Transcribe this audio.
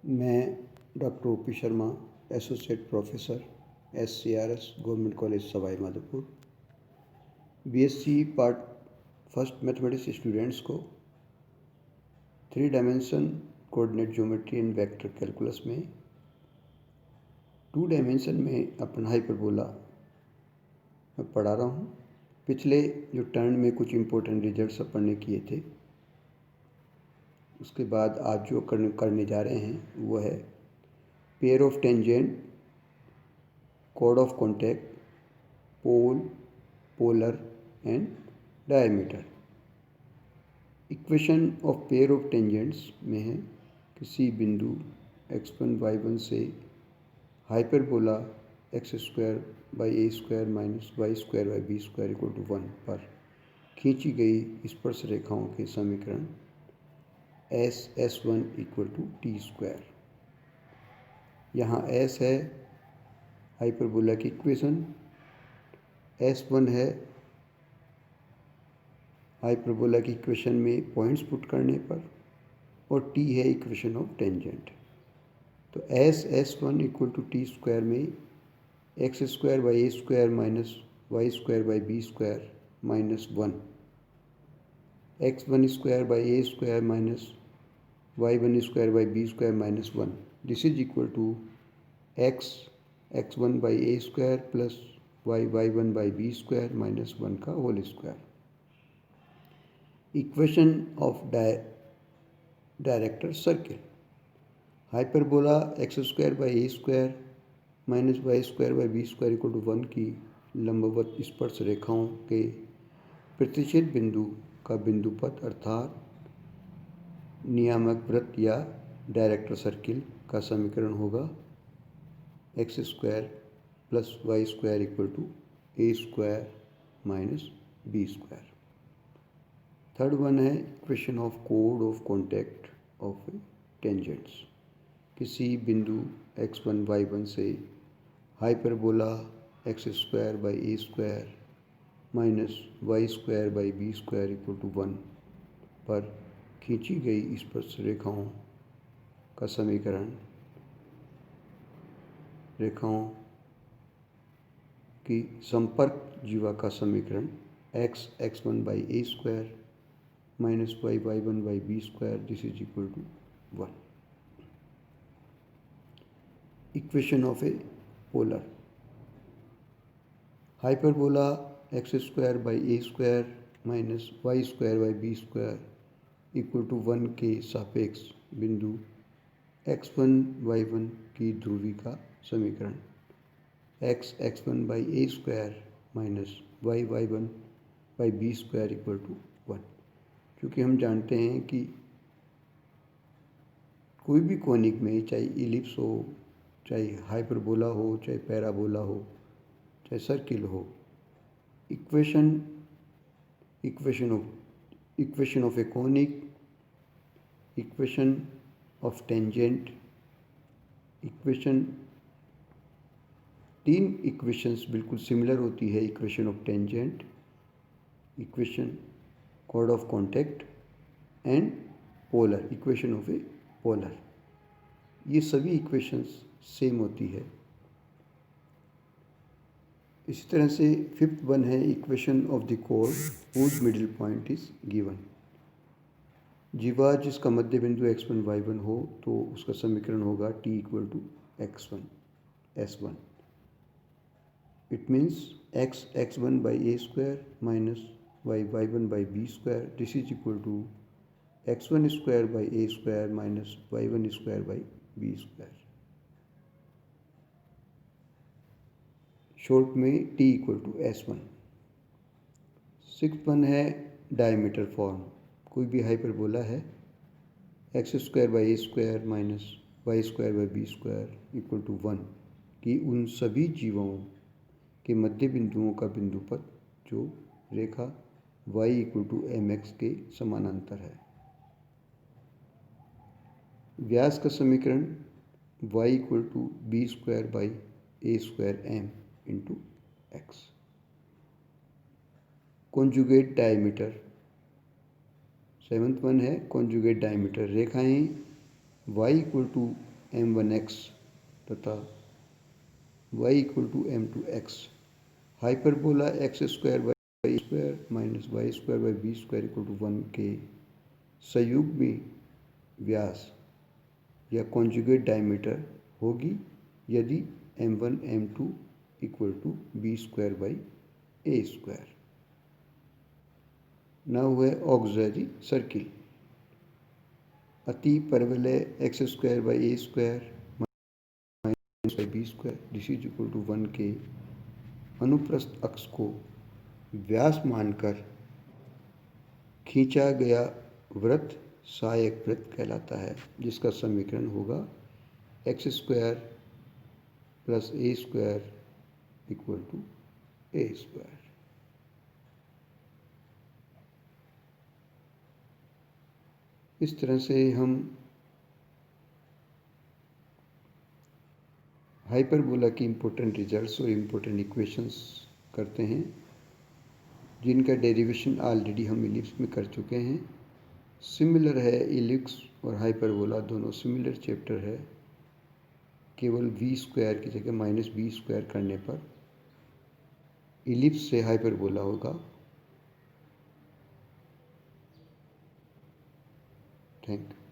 मैं doctor OP Sharma, associate professor, SCRS government college Sawai Madhopur, BSc part first mathematics students को 3 dimension coordinate geometry and vector calculus में 2 dimension में अपन hyperbola मैं पढ़ा रहा हूँ। पिछले जो टर्न में कुछ इम्पोर्टेंट रिजल्ट्स अपन ने किए थे, उसके बाद आज जो करने जा रहे हैं वो है पेयर ऑफ टेंजेंट, कोड of contact, pole, polar and diameter. Equation of pair of tangents में है किसी बिंदु x1 y1 से hyperbola x² by A square minus y square by B square equal to 1 पर खींची गई स्पर्श रेखाओं के समीकरण S1 equal to T square. यहाँ S है हाइपरबोला की इक्वेशन, S1 है हाइपरबोला की इक्वेशन में पॉइंट्स पुट करने पर, और T है इक्वेशन ऑफ टेंजेंट। तो S1 equal to T square में x² by A square minus y square by B square minus 1, x1 square by A square minus y1 square by B square minus 1, this is equal to x1 by A square plus y1 by B square minus 1 का whole square. Equation of director circle, hyperbola x² by A square minus y square by B square equal to 1 की लंबवत स्पर्श रेखाओं के प्रतिच्छेद बिंदु का बिंदुपथ अर्थात नियामक वृत्त या डायरेक्टर सर्किल का समीकरण होगा x² plus y square equal to A square minus B square. Third one है इक्वेशन ऑफ कोड ऑफ कॉन्टैक्ट ऑफ टेंजेंट्स, किसी बिंदु x1 y1 से hyperbola x² by A square minus y square by B square equal to 1 पर खींची गई स्पर्श रेखाओं का समीकरण रेखाओं की संपर्क जीवा का समीकरण x1 by A square minus y1 by B square this is equal to 1। Equation of a polar, hyperbola x² by A square minus y square by B square equal to 1 के सापेक्ष बिंदु x1 y1 की ध्रुवी का समीकरण x1 by A square minus y1 by B square equal to 1। क्योंकि हम जानते हैं कि कोई भी कोनिक में, चाहे इलिप्स हो, चाहे हाइपरबोला हो, चाहे पैराबोला हो, चाहे सर्किल हो, equation of a conic, equation of tangent, equation 3 equations बिल्कुल सिमिलर होती है। इक्वेशन ऑफ टेंजेंट, इक्वेशन कोड of contact and polar, equation of a polar, ये सभी इक्वेशंस सेम होती है। इसी तरह से फिफ्थ वन है इक्वेशन ऑफ द कोड whose middle point is given, जीवा जिसका मध्य बिंदु x1 y1 हो तो उसका समीकरण होगा t equal to x1 s1। It means x1 by A square minus y1 by B square this is equal to x1 square by A square minus y1 square by B square. Short में t equal to s1। Sixth one है diameter form, कोई भी hyperbola है x² by A square minus y square by B square equal to 1 कि उन सभी जीवों के मध्य बिंदुओं का बिंदुपथ जो रेखा y इक्वल टू mx के समानांतर है। व्यास का समीकरण y equal to b square by A square m into x. Conjugate diameter, seventh one है कॉन्जुगेट डायमीटर, रेखाएं y इक्वल टू m1x तथा y equal to m2x। Hyperbola x square y square minus y square by B square equal to 1 के संयुग्मी व्यास या conjugate diameter होगी यदि m1 m2 equal to b square by A square. Now है auxiliary circle. अति परवलय x square by A square minus by B square this is equal to 1 के अनुप्रस्थ अक्ष को व्यास मानकर खींचा गया वृत्त सहायक वृत्त कहलाता है, जिसका समीकरण होगा x square plus a square equal to A square. इस तरह से हम हाइपरबोला की इम्पोर्टेंट रिजल्ट्स और इम्पोर्टेंट इक्वेशंस करते हैं, जिनका डेरिवेशन ऑलरेडी हम इलिप्स में कर चुके हैं। सिमिलर है इलिप्स और हाइपरबोला, दोनों सिमिलर चैप्टर है। केवल वी स्क्वायर की जगह माइनस बी स्क्वायर करने पर इलिप्स से हाइपरबोला होगा। Thank you.